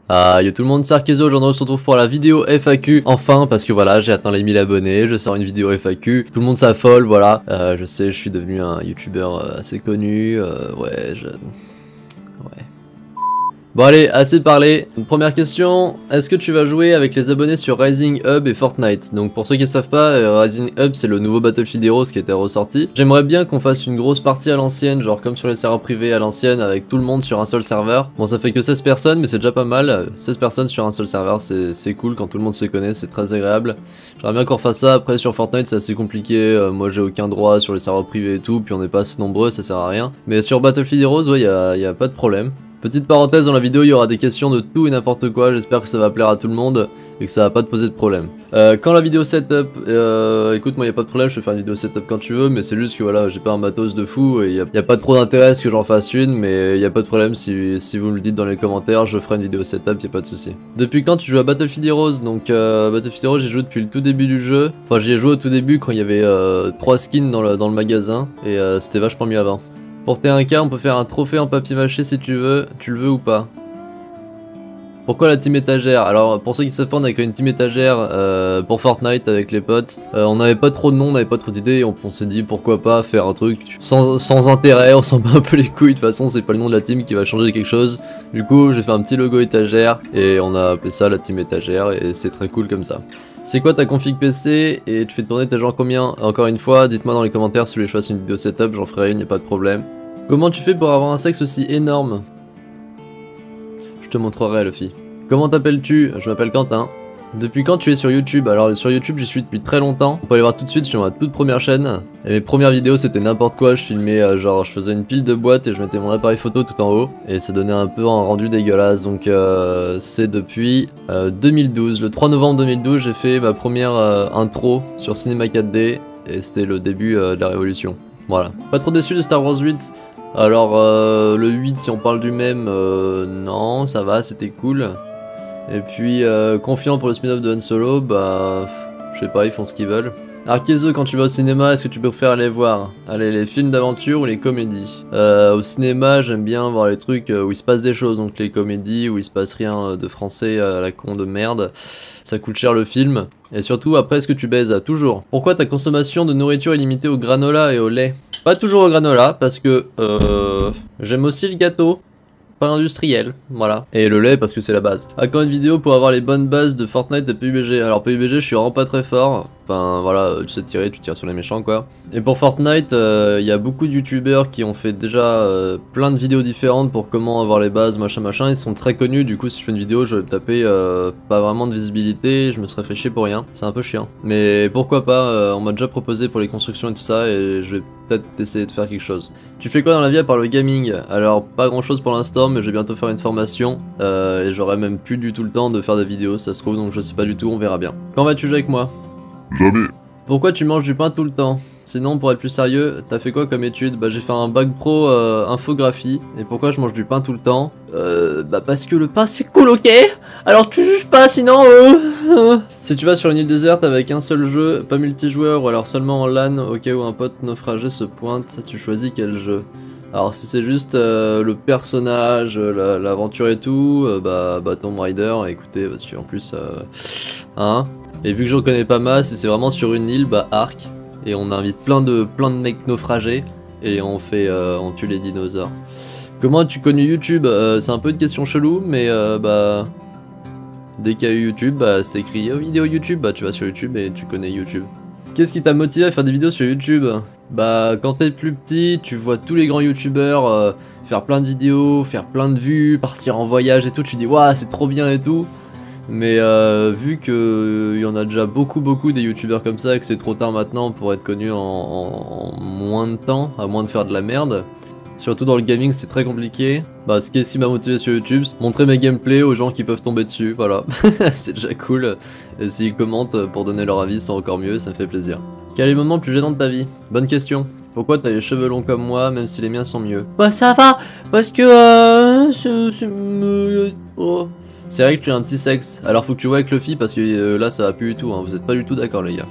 Ah, yo tout le monde, c'est Arkezo, aujourd'hui on se retrouve pour la vidéo FAQ, enfin, parce que voilà, j'ai atteint les 1000 abonnés, je sors une vidéo FAQ, tout le monde s'affole, voilà, je sais, je suis devenu un youtubeur assez connu, ouais, ouais. Bon allez, assez parlé. Première question, est-ce que tu vas jouer avec les abonnés sur Rising Hub et Fortnite? Donc pour ceux qui ne savent pas, Rising Hub c'est le nouveau Battlefield Heroes qui était ressorti. J'aimerais bien qu'on fasse une grosse partie à l'ancienne, genre comme sur les serveurs privés à l'ancienne, avec tout le monde sur un seul serveur. Bon ça fait que 16 personnes, mais c'est déjà pas mal. 16 personnes sur un seul serveur, c'est cool quand tout le monde se connaît, c'est très agréable. J'aimerais bien qu'on fasse ça. Après sur Fortnite c'est assez compliqué, moi j'ai aucun droit sur les serveurs privés et tout, puis on n'est pas assez nombreux, ça sert à rien. Mais sur Battlefield Heroes, ouais, y a pas de problème. Petite parenthèse, dans la vidéo il y aura des questions de tout et n'importe quoi, j'espère que ça va plaire à tout le monde et que ça va pas te poser de problème. Quand la vidéo setup, écoute moi y a pas de problème, je vais faire une vidéo setup quand tu veux, mais c'est juste que voilà, j'ai pas un matos de fou et y a pas trop d'intérêt à ce que j'en fasse une, mais y a pas de problème, si vous me le dites dans les commentaires, je ferai une vidéo setup, y a pas de souci. Depuis quand tu joues à Battlefield Heroes? Donc Battlefield Heroes j'ai joué depuis le tout début du jeu, enfin j'y ai joué au tout début quand il y avait 3 skins dans le magasin et c'était vachement mieux avant. Pour T1K, on peut faire un trophée en papier mâché si tu veux le veux ou pas? Pourquoi la team étagère? Alors pour ceux qui savent pas, on avait une team étagère pour Fortnite avec les potes. On n'avait pas trop de noms, on n'avait pas trop d'idées, on s'est dit pourquoi pas faire un truc sans intérêt, on s'en bat un peu les couilles, de toute façon c'est pas le nom de la team qui va changer quelque chose. Du coup j'ai fait un petit logo étagère et on a appelé ça la team étagère et c'est très cool comme ça. C'est quoi ta config PC et tu fais tourner tes gens combien? Encore une fois, dites-moi dans les commentaires si vous voulez que je fasse une vidéo setup, j'en ferai une, y'a pas de problème. Comment tu fais pour avoir un sexe aussi énorme? Je te montrerai, Luffy. Comment t'appelles-tu? Je m'appelle Quentin. Depuis quand tu es sur YouTube? Alors sur YouTube j'y suis depuis très longtemps. On peut aller voir tout de suite, je suis dans ma toute première chaîne. Et mes premières vidéos c'était n'importe quoi, je filmais genre je faisais une pile de boîtes et je mettais mon appareil photo tout en haut. Et ça donnait un peu un rendu dégueulasse. Donc c'est depuis 2012. Le 3 novembre 2012 j'ai fait ma première intro sur Cinéma 4D. Et c'était le début de la révolution. Voilà. Pas trop déçu de Star Wars 8. Alors le 8 si on parle du même, non ça va, c'était cool. Et puis confiant pour le spin-off de Han Solo, bah je sais pas, ils font ce qu'ils veulent. Arkezo, quand tu vas au cinéma, est-ce que tu préfères aller voir les films d'aventure ou les comédies? Au cinéma, j'aime bien voir les trucs où il se passe des choses, donc les comédies où il se passe rien de français à la con de merde. Ça coûte cher le film. Et surtout, après, est-ce que tu baises? Toujours. Pourquoi ta consommation de nourriture est limitée au granola et au lait? Pas toujours au granola, parce que j'aime aussi le gâteau. Pas industriel, voilà. Et le lait parce que c'est la base. À quand une vidéo pour avoir les bonnes bases de Fortnite et PUBG? Alors PUBG je suis vraiment pas très fort. Enfin voilà, tu sais tirer, tu tires sur les méchants quoi. Et pour Fortnite, il y a beaucoup de youtubeurs qui ont fait déjà plein de vidéos différentes pour comment avoir les bases, machin machin. Ils sont très connus, du coup si je fais une vidéo je vais me taper pas vraiment de visibilité, je me serais fait chier pour rien. C'est un peu chiant. Mais pourquoi pas, on m'a déjà proposé pour les constructions et tout ça et je vais peut-être essayer de faire quelque chose. Tu fais quoi dans la vie à part le gaming? Alors pas grand chose pour l'instant mais je vais bientôt faire une formation et j'aurai même plus du tout le temps de faire des vidéos ça se trouve donc je sais pas du tout, on verra bien. Quand vas-tu jouer avec moi? Jamais. Pourquoi tu manges du pain tout le temps? Sinon pour être plus sérieux, t'as fait quoi comme étude? Bah j'ai fait un bac pro infographie. Et pourquoi je mange du pain tout le temps? Bah parce que le pain c'est cool, ok? Alors tu juges pas sinon Si tu vas sur une île déserte avec un seul jeu, pas multijoueur ou alors seulement en LAN au cas où un pote naufragé se pointe, tu choisis quel jeu? Alors si c'est juste le personnage, l'aventure et tout, bah Tomb Raider, écoutez, parce qu'en plus, hein. Et vu que je reconnais pas mal, si c'est vraiment sur une île, bah Ark. Et on invite plein de mecs naufragés et on tue les dinosaures. Comment as-tu connu YouTube? C'est un peu une question chelou, mais bah dès qu'il y a eu YouTube, bah c'est écrit vidéo YouTube, bah tu vas sur YouTube et tu connais YouTube. Qu'est-ce qui t'a motivé à faire des vidéos sur YouTube? Bah quand t'es plus petit, tu vois tous les grands youtubeurs faire plein de vidéos, faire plein de vues, partir en voyage et tout, tu dis waouh c'est trop bien et tout. Mais vu que y en a déjà beaucoup des youtubeurs comme ça et que c'est trop tard maintenant pour être connu en moins de temps, à moins de faire de la merde. Surtout dans le gaming c'est très compliqué. Bah ce qui m'a motivé sur YouTube, c'est montrer mes gameplays aux gens qui peuvent tomber dessus, voilà. C'est déjà cool. Et s'ils commentent pour donner leur avis c'est encore mieux, ça me fait plaisir. Quel est le moment le plus gênant de ta vie? Bonne question. Pourquoi t'as les cheveux longs comme moi même si les miens sont mieux? Bah ça va, parce que oh. C'est vrai que tu as un petit sexe, alors faut que tu vois avec Luffy parce que là ça va plus du tout, hein. Vous êtes pas du tout d'accord les gars.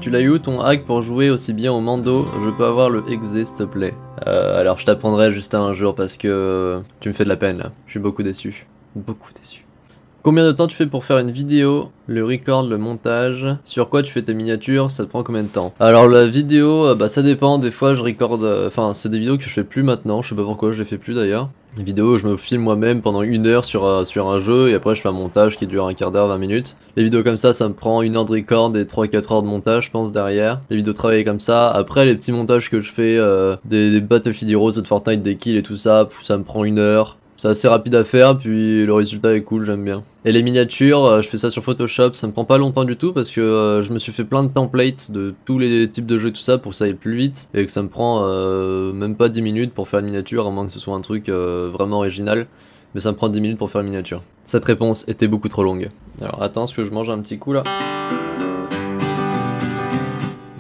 Tu l'as eu où ton hack pour jouer aussi bien au Mando? Je peux avoir le exe s'il te plaît. Alors je t'apprendrai juste un jour parce que tu me fais de la peine là, je suis beaucoup déçu. Beaucoup déçu. Combien de temps tu fais pour faire une vidéo, le record, le montage? Sur quoi tu fais tes miniatures? Ça te prend combien de temps? Alors la vidéo, bah ça dépend, des fois je recorde, enfin c'est des vidéos que je fais plus maintenant, je sais pas pourquoi je les fais plus d'ailleurs. Des vidéos où je me filme moi-même pendant 1 heure sur un jeu et après je fais un montage qui dure un quart d'heure, 20 minutes. Les vidéos comme ça me prend 1 heure de record et 3-4 heures de montage je pense derrière. Les vidéos travaillées comme ça, après les petits montages que je fais, des Battlefield Heroes, de Fortnite, des kills et tout ça, ça me prend 1 heure. C'est assez rapide à faire, puis le résultat est cool, j'aime bien. Et les miniatures, je fais ça sur Photoshop, ça me prend pas longtemps du tout parce que je me suis fait plein de templates de tous les types de jeux, tout ça, pour que ça aille plus vite. Et que ça me prend même pas 10 minutes pour faire une miniature, à moins que ce soit un truc vraiment original. Mais ça me prend 10 minutes pour faire une miniature. Cette réponse était beaucoup trop longue. Alors attends, est-ce que je mange un petit coup là?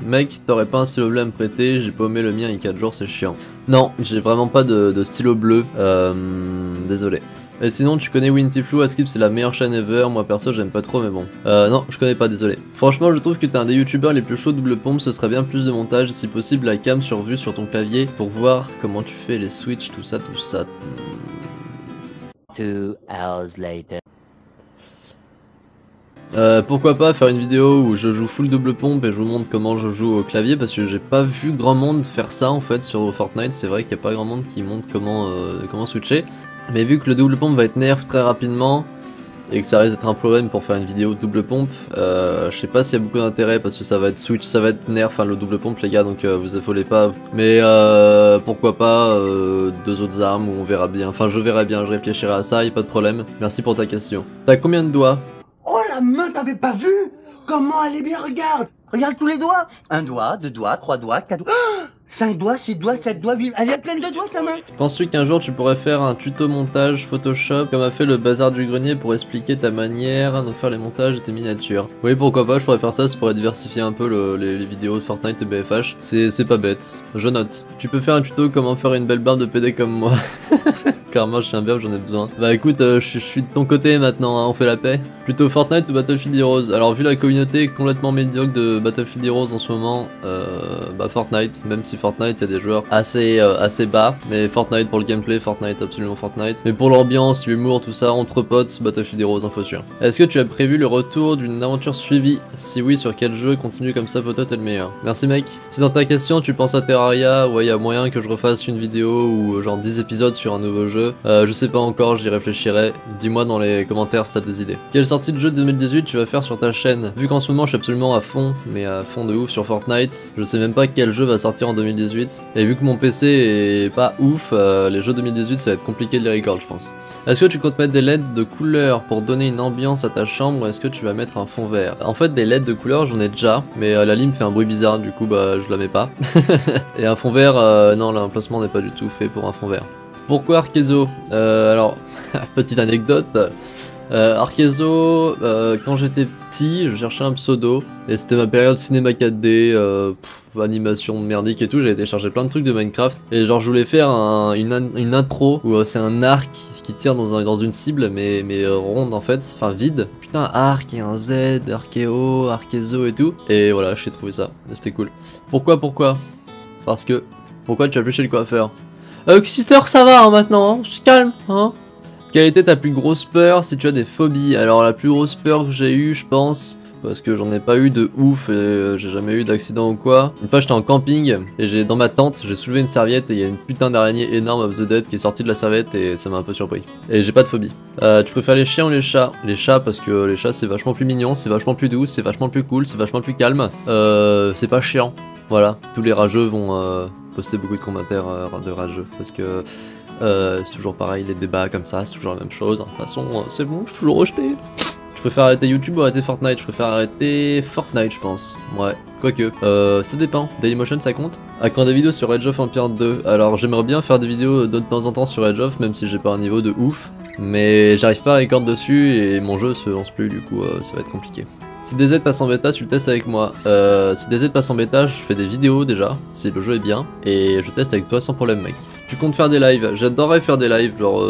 Mec, t'aurais pas un stylo bleu à me prêter? J'ai paumé le mien il y a 4 jours, c'est chiant. Non, j'ai vraiment pas de stylo bleu. Désolé. Et sinon, tu connais Wintyflou, Askip c'est la meilleure chaîne ever. Moi perso, j'aime pas trop, mais bon. Non, je connais pas, désolé. Franchement, je trouve que t'es un des youtubeurs les plus chauds double pompe. Ce serait bien plus de montage, si possible, la cam sur vue sur ton clavier pour voir comment tu fais les switches, tout ça, tout ça. 2 hours later. Pourquoi pas faire une vidéo où je joue full double pompe et je vous montre comment je joue au clavier, parce que j'ai pas vu grand monde faire ça en fait sur Fortnite. C'est vrai qu'il y a pas grand monde qui montre comment switcher, mais vu que le double pompe va être nerf très rapidement et que ça risque d'être un problème pour faire une vidéo double pompe, je sais pas s'il y a beaucoup d'intérêt parce que ça va être switch, ça va être nerf, enfin le double pompe les gars, donc vous affolez pas. Mais pourquoi pas 2 autres armes où on verra bien, enfin je verrai bien, je réfléchirai à ça, y a pas de problème. Merci pour ta question. T'as combien de doigts? Oh la main, t'avais pas vu? Comment elle est bien, regarde. Regarde tous les doigts. 1 doigt, 2 doigts, 3 doigts, 4 doigts. 5 doigts, 6 doigts, 7 doigts, 8. Elle est pleine de doigts ta main. Penses-tu qu'un jour tu pourrais faire un tuto montage Photoshop comme a fait le bazar du grenier pour expliquer ta manière de faire les montages et tes miniatures? Oui, pourquoi pas, je pourrais faire ça, ça pourrait diversifier un peu les vidéos de Fortnite et BFH. C'est pas bête, je note. Tu peux faire un tuto comment faire une belle barbe de PD comme moi. Car moi je suis un berbe, j'en ai besoin. Bah écoute, je suis de ton côté maintenant, hein, on fait la paix. Plutôt Fortnite ou Battlefield Heroes? Alors vu la communauté complètement médiocre de Battlefield Heroes en ce moment, bah Fortnite, même si Fortnite il y a des joueurs assez bas, mais Fortnite pour le gameplay, Fortnite, absolument Fortnite. Mais pour l'ambiance, l'humour, tout ça, entre potes, Battlefield Heroes, info sûr. Est-ce que tu as prévu le retour d'une aventure suivie? Si oui, sur quel jeu? Continue comme ça, pote, t'es le meilleur. Merci mec. Si dans ta question tu penses à Terraria, ouais, il y a moyen que je refasse une vidéo ou genre 10 épisodes sur un nouveau jeu. Je sais pas encore, j'y réfléchirai. Dis-moi dans les commentaires si t'as des idées. Quelle sortie de jeu de 2018 tu vas faire sur ta chaîne? Vu qu'en ce moment je suis absolument à fond, mais à fond de ouf sur Fortnite, je sais même pas quel jeu va sortir en 2018. Et vu que mon PC est pas ouf, les jeux 2018 ça va être compliqué de les record je pense. Est-ce que tu comptes mettre des LED de couleur pour donner une ambiance à ta chambre, ou est-ce que tu vas mettre un fond vert? En fait des LED de couleur j'en ai déjà, mais la lime fait un bruit bizarre, du coup bah je la mets pas. Et un fond vert, non, l'emplacement n'est pas du tout fait pour un fond vert. Pourquoi Arkezo? Alors, petite anecdote. Arkezo, quand j'étais petit, je cherchais un pseudo, et c'était ma période cinéma 4D, animation merdique et tout, j'avais téléchargé plein de trucs de Minecraft, et genre je voulais faire une intro où c'est un arc qui tire dans une cible, mais ronde en fait, enfin vide. Putain, arc et un Z, Arkéo, Arkezo et tout, et voilà, j'ai trouvé ça, c'était cool. Pourquoi? Parce que, pourquoi tu as plus chez le coiffeur? Sister, ça va hein, maintenant, hein, je suis calme, hein. Quelle était ta plus grosse peur si tu as des phobies? Alors la plus grosse peur que j'ai eue, je pense, parce que j'en ai pas eu de ouf et j'ai jamais eu d'accident ou quoi. Une fois j'étais en camping et dans ma tente, j'ai soulevé une serviette et il y a une putain d'araignée énorme of the dead qui est sortie de la serviette et ça m'a un peu surpris. Et j'ai pas de phobie. Tu préfères les chiens ou les chats? Les chats parce que les chats c'est vachement plus mignon, c'est vachement plus doux, c'est vachement plus cool, c'est vachement plus calme. C'est pas chiant. Voilà, tous les rageux vont poster beaucoup de commentaires de rageux parce que c'est toujours pareil, les débats comme ça, c'est toujours la même chose. De toute façon, c'est bon, je suis toujours rejeté. Je préfère arrêter YouTube ou arrêter Fortnite? Je préfère arrêter Fortnite, je pense. Ouais, quoique. Ça dépend. Dailymotion, ça compte? À quand des vidéos sur Age of Empires 2? Alors, j'aimerais bien faire des vidéos de temps en temps sur Age of, même si j'ai pas un niveau de ouf. Mais j'arrive pas à record dessus et mon jeu se lance plus, du coup, ça va être compliqué. Si DZ passe en bêta, tu le testes avec moi. Si DZ passe en bêta, je fais des vidéos déjà, si le jeu est bien, et je teste avec toi sans problème mec. Tu comptes faire des lives? J'adorerais faire des lives, genre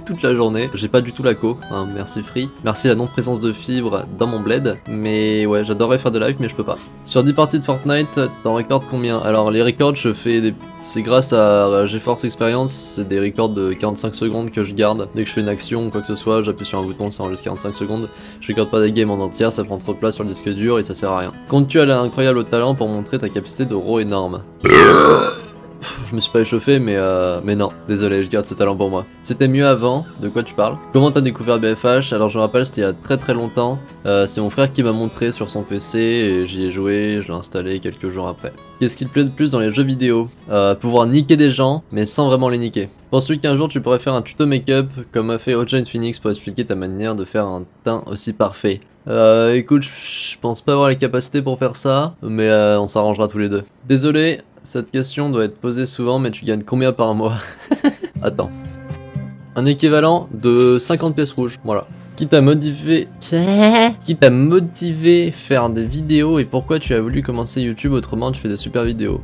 toute la journée. J'ai pas du tout la co, hein, merci Free. Merci la non-présence de fibres dans mon bled. Mais ouais, j'adorerais faire des lives, mais je peux pas. Sur 10 parties de Fortnite, t'en recordes combien? Alors les records, je fais des... C'est grâce à GeForce Experience, c'est des records de 45 secondes que je garde. Dès que je fais une action ou quoi que ce soit, j'appuie sur un bouton, ça enregistre 45 secondes. Je regarde pas des games en entière, ça prend trop de place sur le disque dur et ça sert à rien. Comptes-tu à l'incroyable talent pour montrer ta capacité de raw énorme? Je me suis pas échauffé, mais non, désolé, je garde ce talent pour moi. C'était mieux avant, de quoi tu parles? Comment t'as découvert BFH? Alors je me rappelle, c'était il y a très longtemps. C'est mon frère qui m'a montré sur son PC et j'y ai joué, je l'ai installé quelques jours après. Qu'est-ce qui te plaît le plus dans les jeux vidéo? Pouvoir niquer des gens, mais sans vraiment les niquer. Penses-tu qu'un jour tu pourrais faire un tuto make-up comme a fait Ojo Phoenix pour expliquer ta manière de faire un teint aussi parfait? Écoute, je pense pas avoir les capacités pour faire ça, mais on s'arrangera tous les deux. Désolé, cette question doit être posée souvent, mais tu gagnes combien par mois? Attends. Un équivalent de 50 pièces rouges, voilà. Qui t'a motivé faire des vidéos et pourquoi tu as voulu commencer YouTube, autrement tu fais des super vidéos?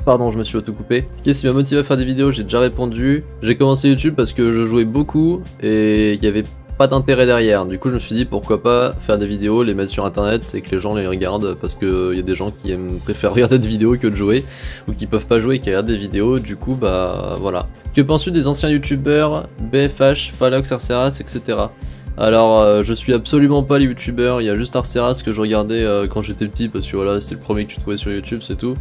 Pardon, je me suis auto-coupé. Qu'est-ce qui m'a motivé à faire des vidéos? J'ai déjà répondu. J'ai commencé YouTube parce que je jouais beaucoup et il y avait pas d'intérêt derrière. Du coup, je me suis dit pourquoi pas faire des vidéos, les mettre sur internet et que les gens les regardent parce que y a des gens qui préfèrent regarder des vidéos que de jouer ou qui peuvent pas jouer et qui regardent des vidéos. Du coup, bah voilà. Que penses-tu des anciens youtubeurs BFH, Falox, Arceras, etc. Alors, je suis absolument pas les youtubeurs, il y a juste Arceras que je regardais quand j'étais petit parce que voilà, c'est le premier que tu trouvais sur YouTube, c'est tout.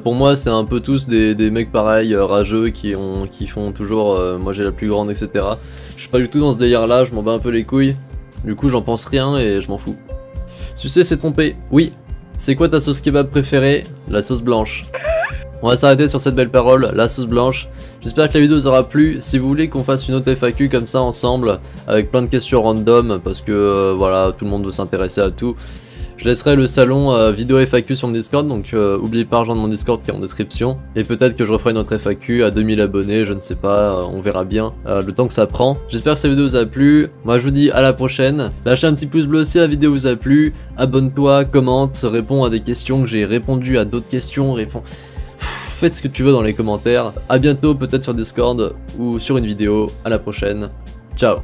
Pour moi, c'est un peu tous des mecs pareils, rageux, qui font toujours moi j'ai la plus grande, etc. Je suis pas du tout dans ce délire là, je m'en bats un peu les couilles. Du coup, j'en pense rien et je m'en fous. Sucé s'est trompé, oui. C'est quoi ta sauce kebab préférée? La sauce blanche. On va s'arrêter sur cette belle parole, la sauce blanche. J'espère que la vidéo vous aura plu. Si vous voulez qu'on fasse une autre FAQ comme ça ensemble, avec plein de questions random, parce que voilà, tout le monde veut s'intéresser à tout, je laisserai le salon vidéo FAQ sur mon Discord, donc n'oubliez pas de rejoindre mon Discord qui est en description. Et peut-être que je referai une autre FAQ à 2000 abonnés, je ne sais pas, on verra bien le temps que ça prend. J'espère que cette vidéo vous a plu. Moi je vous dis à la prochaine. Lâchez un petit pouce bleu si la vidéo vous a plu. Abonne-toi, commente, réponds à des questions que j'ai répondu à d'autres questions, faites ce que tu veux dans les commentaires. A bientôt, peut-être sur Discord ou sur une vidéo. À la prochaine. Ciao.